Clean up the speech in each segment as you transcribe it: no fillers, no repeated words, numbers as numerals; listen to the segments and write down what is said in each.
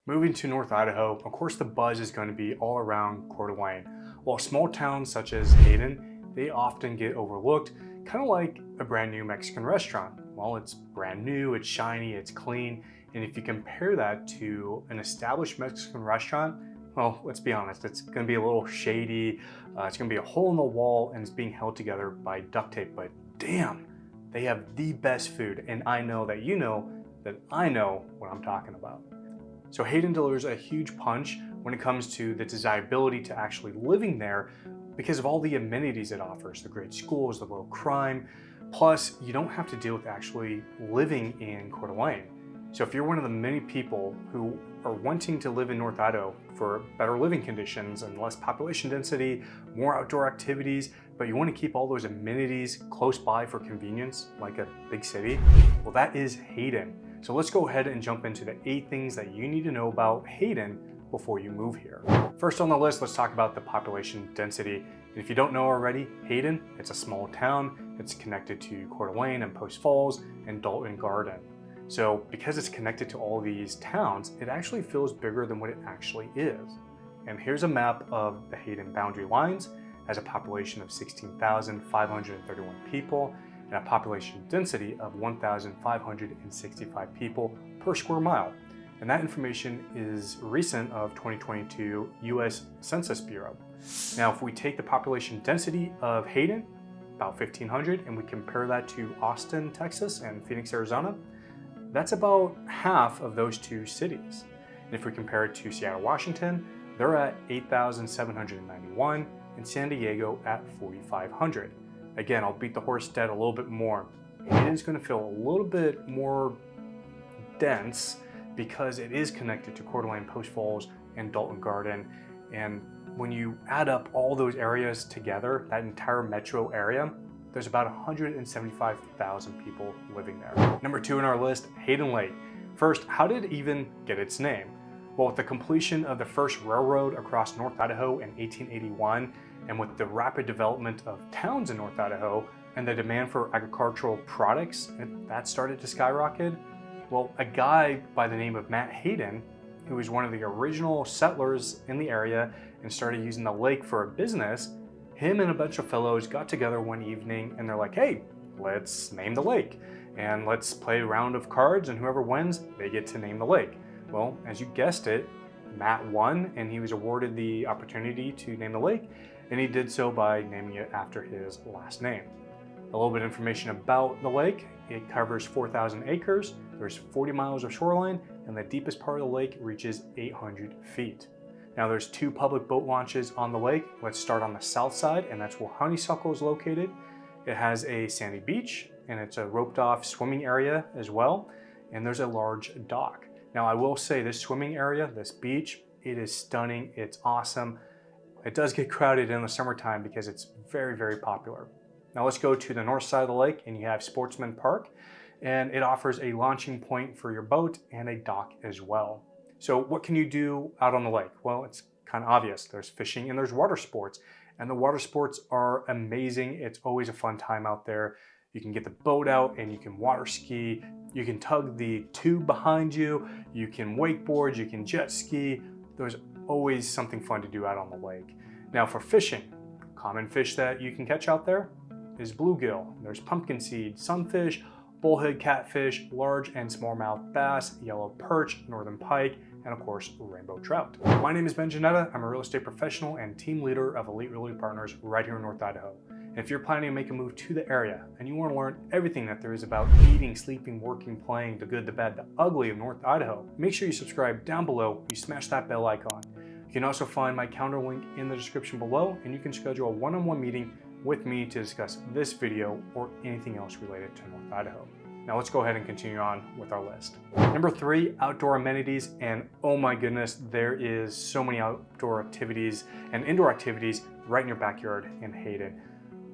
Moving to North Idaho, of course the buzz is going to be all around Coeur d'Alene. While small towns such as Hayden, they often get overlooked, kind of like a brand new Mexican restaurant. Well, it's brand new, it's shiny, it's clean, and if you compare that to an established Mexican restaurant, well, let's be honest, it's going to be a little shady, it's going to be a hole in the wall, and it's being held together by duct tape, but damn, they have the best food, and I know that you know that I know what I'm talking about. So Hayden delivers a huge punch when it comes to the desirability to actually living there because of all the amenities it offers, the great schools, the low crime, plus you don't have to deal with actually living in Coeur d'Alene. So if you're one of the many people who are wanting to live in North Idaho for better living conditions and less population density, more outdoor activities, but you want to keep all those amenities close by for convenience, like a big city, well, that is Hayden. So let's go ahead and jump into the 8 things that you need to know about Hayden before you move here. First on the list, let's talk about the population density. And if you don't know already, Hayden, it's a small town. It's connected to Coeur d'Alene and Post Falls and Dalton Garden. So because it's connected to all these towns, it actually feels bigger than what it actually is. And here's a map of the Hayden boundary lines. It has a population of 16,531 people and a population density of 1,565 people per square mile. And that information is recent of 2022 US Census Bureau. Now, if we take the population density of Hayden, about 1,500, and we compare that to Austin, Texas and Phoenix, Arizona, that's about half of those 2 cities. And if we compare it to Seattle, Washington, they're at 8,791 and San Diego at 4,500. Again, I'll beat the horse dead a little bit more. Hayden's going to feel a little bit more dense because it is connected to Coeur d'Alene, Post Falls, and Dalton Garden. And when you add up all those areas together, that entire metro area, there's about 175,000 people living there. Number 2 on our list, Hayden Lake. First, how did it even get its name? Well, with the completion of the first railroad across North Idaho in 1881, and with the rapid development of towns in North Idaho and the demand for agricultural products, that started to skyrocket. Well, a guy by the name of Matt Hayden, who was one of the original settlers in the area and started using the lake for a business, him and a bunch of fellows got together one evening and they're like, hey, let's name the lake and let's play a round of cards, and whoever wins, they get to name the lake. Well, as you guessed it, Matt won and he was awarded the opportunity to name the lake, and he did so by naming it after his last name. A little bit of information about the lake. It covers 4,000 acres, there's 40 miles of shoreline, and the deepest part of the lake reaches 800 feet. Now there's 2 public boat launches on the lake. Let's start on the south side, and that's where Honeysuckle is located. It has a sandy beach, and it's a roped off swimming area as well, and there's a large dock. Now I will say this swimming area, this beach, it is stunning, it's awesome. It does get crowded in the summertime because it's very, very popular. Now let's go to the north side of the lake, and you have Sportsman Park, and it offers a launching point for your boat and a dock as well. So what can you do out on the lake? Well, it's kind of obvious. There's fishing and there's water sports, and the water sports are amazing. It's always a fun time out there. You can get the boat out and you can water ski, you can tug the tube behind you, you can wakeboard, you can jet ski. There's always something fun to do out on the lake. Now for fishing, common fish that you can catch out there is bluegill. There's pumpkin seed, sunfish, bullhead catfish, large and smallmouth bass, yellow perch, northern pike, and of course, rainbow trout. My name is Geanetta. I'm a real estate professional and team leader of Elite Realty Partners right here in North Idaho. And if you're planning to make a move to the area and you want to learn everything that there is about eating, sleeping, working, playing, the good, the bad, the ugly of North Idaho, make sure you subscribe down below, you smash that bell icon. You can also find my calendar link in the description below, and you can schedule a one-on-one meeting with me to discuss this video or anything else related to North Idaho. Now let's go ahead and continue on with our list. Number 3, outdoor amenities, and oh my goodness, there is so many outdoor activities and indoor activities right in your backyard in Hayden.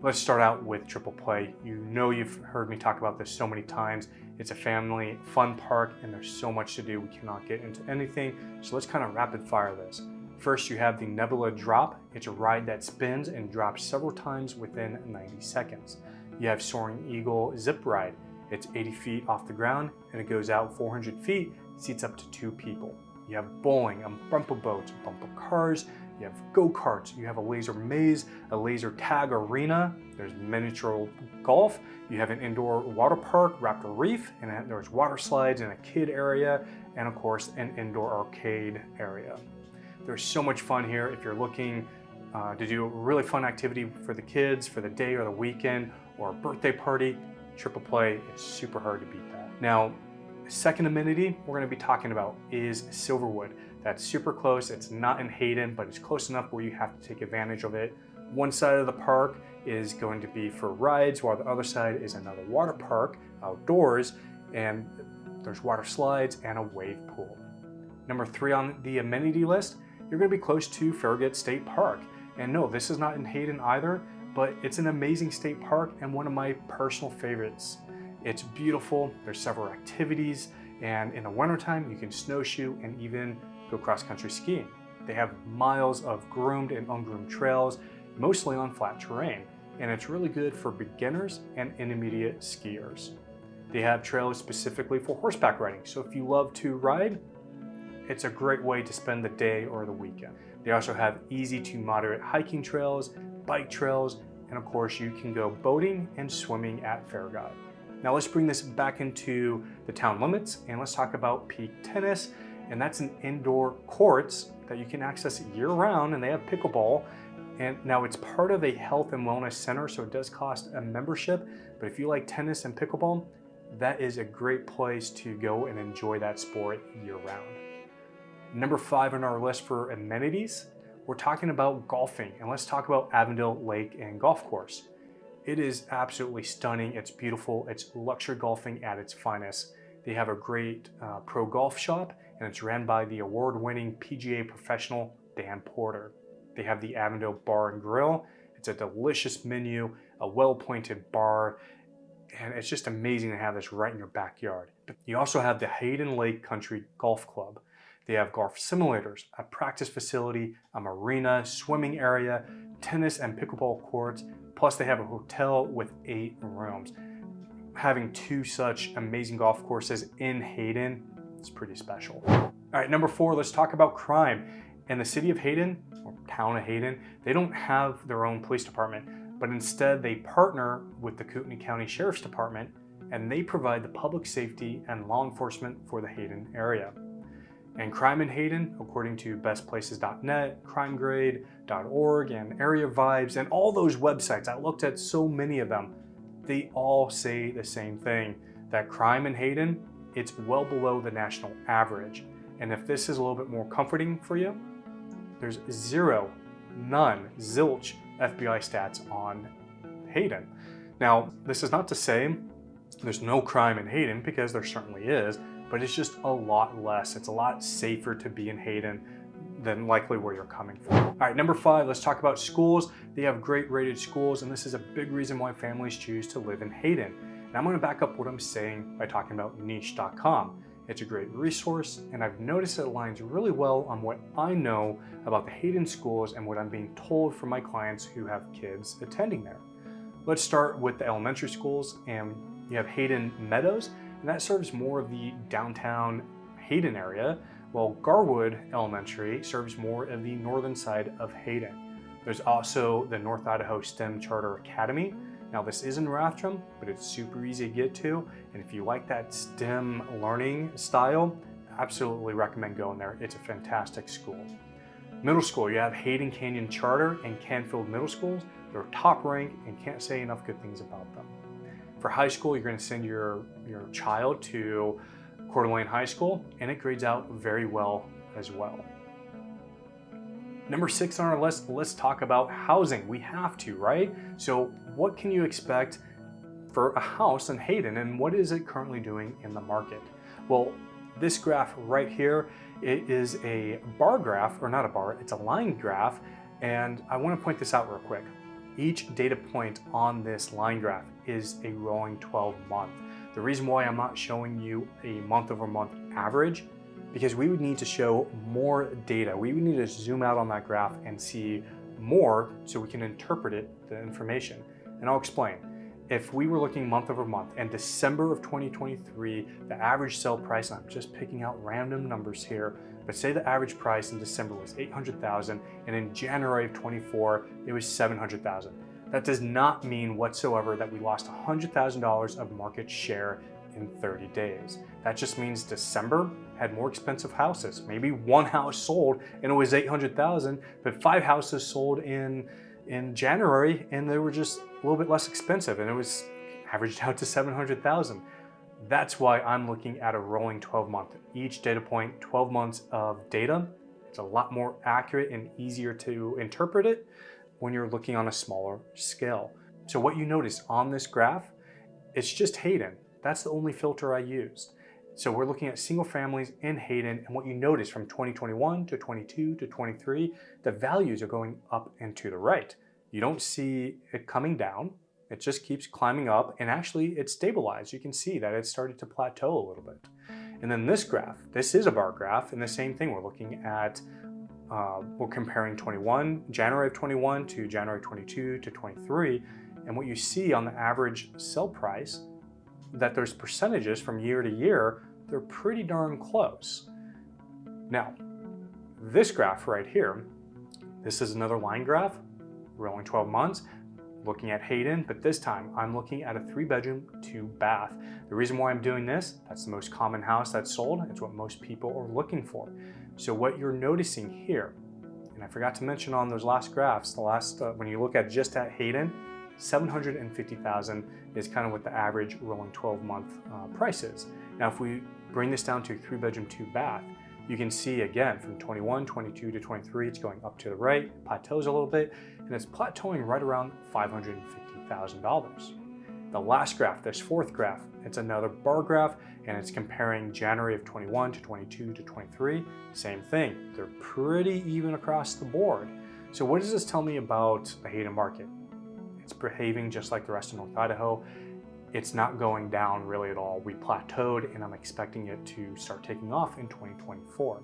Let's start out with Triple Play. You know you've heard me talk about this so many times. It's a family fun park and there's so much to do. We cannot get into anything. So let's kind of rapid fire this. First, you have the Nebula Drop. It's a ride that spins and drops several times within 90 seconds. You have Soaring Eagle Zip Ride. It's 80 feet off the ground and it goes out 400 feet, seats up to 2 people. You have bowling, bumper boats, bumper cars, you have go-karts, you have a laser maze, a laser tag arena, there's miniature golf, you have an indoor water park, Raptor Reef, and there's water slides in a kid area, and of course an indoor arcade area. There's so much fun here if you're looking to do a really fun activity for the kids, for the day or the weekend, or a birthday party. Triple Play, it's super hard to beat that. Now, second amenity we're going to be talking about is Silverwood. That's super close. It's not in Hayden, but it's close enough where you have to take advantage of it. One side of the park is going to be for rides, while the other side is another water park outdoors, and there's water slides and a wave pool. Number 3 on the amenity list, you're going to be close to Farragut State Park. And no, this is not in Hayden either, but it's an amazing state park and one of my personal favorites. It's beautiful, there's several activities, and in the wintertime you can snowshoe and even go cross-country skiing. They have miles of groomed and ungroomed trails, mostly on flat terrain, and it's really good for beginners and intermediate skiers. They have trails specifically for horseback riding, so if you love to ride, it's a great way to spend the day or the weekend. They also have easy to moderate hiking trails, bike trails, and of course you can go boating and swimming at Farragut. Now let's bring this back into the town limits and let's talk about Peak Tennis, and that's an indoor courts that you can access year-round, and they have pickleball. And now it's part of a health and wellness center, so it does cost a membership, but if you like tennis and pickleball, that is a great place to go and enjoy that sport year-round. Number 5 on our list for amenities, we're talking about golfing, and let's talk about Hayden Lake and Golf Course. It is absolutely stunning, it's beautiful, it's luxury golfing at its finest. They have a great pro golf shop, and it's ran by the award-winning PGA professional Dan Porter. They have the Avondale Bar and Grill. It's a delicious menu, a well-appointed bar, and it's just amazing to have this right in your backyard. You also have the Hayden Lake Country Golf Club. They have golf simulators, a practice facility, a marina, swimming area, tennis and pickleball courts, plus they have a hotel with 8 rooms. Having 2 such amazing golf courses in Hayden is pretty special. All right, number 4, let's talk about crime. In the city of Hayden, or town of Hayden, they don't have their own police department, but instead they partner with the Kootenai County Sheriff's Department, and they provide the public safety and law enforcement for the Hayden area. And crime in Hayden, according to bestplaces.net, crimegrade.org, and Area Vibes, and all those websites, I looked at so many of them, they all say the same thing, that crime in Hayden, it's well below the national average. And if this is a little bit more comforting for you, there's none, zilch FBI stats on Hayden. Now, this is not to say there's no crime in Hayden, because there certainly is, but it's just a lot less. It's a lot safer to be in Hayden than likely where you're coming from. All right, number 5, let's talk about schools. They have great rated schools, and this is a big reason why families choose to live in Hayden. And I'm gonna back up what I'm saying by talking about niche.com. It's a great resource, and I've noticed it aligns really well on what I know about the Hayden schools and what I'm being told from my clients who have kids attending there. Let's start with the elementary schools, and you have Hayden Meadows, and that serves more of the downtown Hayden area, while Garwood Elementary serves more of the northern side of Hayden. There's also the North Idaho STEM Charter Academy. Now this is in Rathdrum, but it's super easy to get to, and if you like that STEM learning style, absolutely recommend going there. It's a fantastic school. Middle school, you have Hayden Canyon Charter and Canfield Middle Schools. They're top ranked and can't say enough good things about them. For high school, you're going to send your child to Coeur d'Alene High School, and it grades out very well as well. Number 6 on our list, let's talk about housing. We have to, right? So what can you expect for a house in Hayden, and what is it currently doing in the market? Well, this graph right here, it is a bar graph, or not a bar, it's a line graph, and I want to point this out real quick. Each data point on this line graph is a rolling 12-month. The reason why I'm not showing you a month-over-month average, because we would need to show more data. We would need to zoom out on that graph and see more so we can interpret the information. And I'll explain. If we were looking month over month, and December of 2023, the average sale price, I'm just picking out random numbers here, but say the average price in December was $800,000 and in January of 24 it was $700,000. That does not mean whatsoever that we lost $100,000 of market share in 30 days. That just means December had more expensive houses. Maybe one house sold and it was $800,000, but 5 houses sold in January and they were just a little bit less expensive and it was averaged out to $700,000. That's why I'm looking at a rolling 12-month. Each data point, 12 months of data. It's a lot more accurate and easier to interpret it when you're looking on a smaller scale. So what you notice on this graph, it's just Hayden. That's the only filter I used. So we're looking at single families in Hayden, and what you notice from 2021 to 22 to 23, the values are going up and to the right. You don't see it coming down. It just keeps climbing up, and actually it's stabilized. You can see that it started to plateau a little bit. And then this graph, this is a bar graph, and the same thing, we're looking at, we're comparing January of 21 to January 22 to 23, and what you see on the average sell price, that there's percentages from year to year, they're pretty darn close. Now, this graph right here, this is another line graph, rolling 12 months, looking at Hayden, but this time I'm looking at a 3-bedroom, 2-bath. The reason why I'm doing this, that's the most common house that's sold. It's what most people are looking for. So what you're noticing here, and I forgot to mention on those last graphs, when you look at just at Hayden, $750,000 is kind of what the average rolling 12-month price is. Now, if we bring this down to 3-bedroom, 2-bath, you can see again from 21, 22 to 23, it's going up to the right, plateaus a little bit, and it's plateauing right around $550,000. The last graph, this 4th graph, it's another bar graph, and it's comparing January of 21 to 22 to 23. Same thing, they're pretty even across the board. So what does this tell me about the Hayden market? It's behaving just like the rest of North Idaho. It's not going down really at all. We plateaued, and I'm expecting it to start taking off in 2024.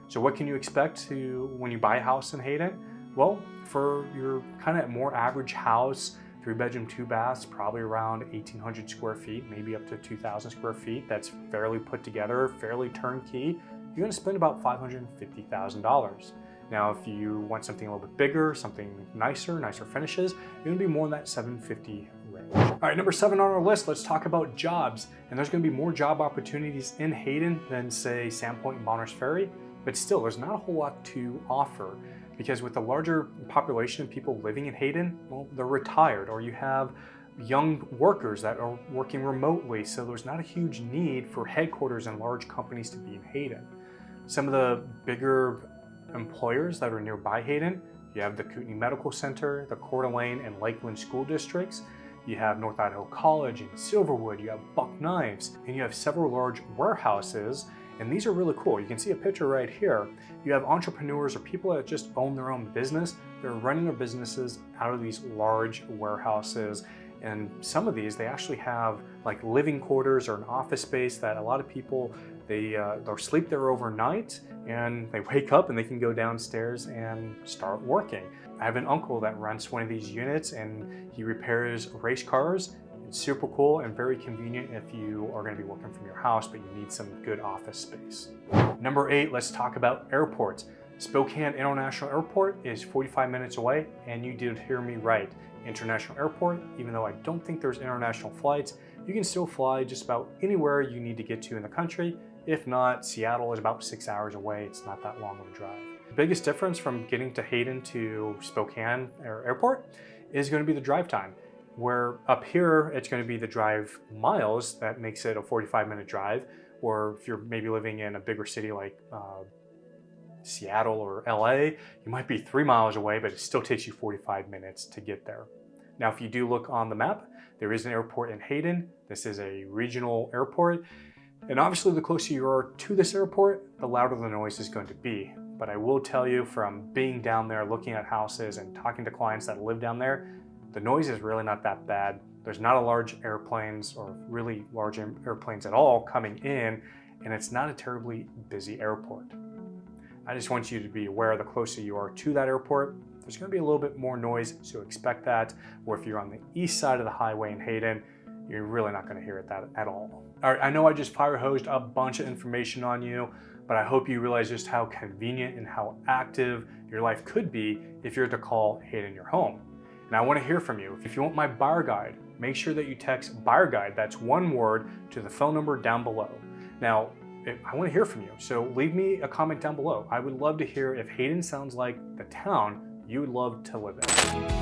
So what can you expect when you buy a house in Hayden? Well, for your kind of more average house, 3-bedroom, 2-baths, probably around 1,800 square feet, maybe up to 2,000 square feet. That's fairly put together, fairly turnkey. You're gonna spend about $550,000. Now, if you want something a little bit bigger, something nicer finishes, you're gonna be more in that $750,000 range. All right, number 7 on our list, let's talk about jobs. And there's gonna be more job opportunities in Hayden than say Sandpoint and Bonners Ferry, but still, there's not a whole lot to offer because with the larger population of people living in Hayden, well, they're retired, or you have young workers that are working remotely, so there's not a huge need for headquarters and large companies to be in Hayden. Some of the bigger employers that are nearby Hayden, you have the Kootenai Medical Center, the Coeur d'Alene and Lakeland school districts, you have North Idaho College and Silverwood, you have Buck Knives, and you have several large warehouses, and these are really cool. You can see a picture right here. You have entrepreneurs or people that just own their own business. They're running their businesses out of these large warehouses, and some of these, they actually have like living quarters or an office space that a lot of people, they'll sleep there overnight and they wake up and they can go downstairs and start working. I have an uncle that rents one of these units and he repairs race cars. It's super cool and very convenient if you are going to be working from your house, but you need some good office space. Number 8, let's talk about airports. Spokane International Airport is 45 minutes away, and you did hear me right. International Airport, even though I don't think there's international flights, you can still fly just about anywhere you need to get to in the country. If not, Seattle is about 6 hours away. It's not that long of a drive. The biggest difference from getting to Hayden to Spokane Airport is going to be the drive time. Where up here, it's going to be the drive miles that makes it a 45-minute drive, or if you're maybe living in a bigger city like Seattle or LA, you might be 3 miles away, but it still takes you 45 minutes to get there. Now, if you do look on the map, there is an airport in Hayden. This is a regional airport, and obviously the closer you are to this airport, the louder the noise is going to be. But I will tell you, from being down there, looking at houses and talking to clients that live down there, the noise is really not that bad. There's not a large airplanes or really large airplanes at all coming in, and it's not a terribly busy airport. I just want you to be aware the closer you are to that airport, there's going to be a little bit more noise, so expect that. Or if you're on the east side of the highway in Hayden, you're really not going to hear it at all. All right, I know I just fire hosed a bunch of information on you, but I hope you realize just how convenient and how active your life could be if you're to call Hayden your home. And I want to hear from you. If you want my buyer guide, make sure that you text buyer guide, that's one word, to the phone number down below. Now, I want to hear from you, so leave me a comment down below. I would love to hear if Hayden sounds like the town you would love to live in.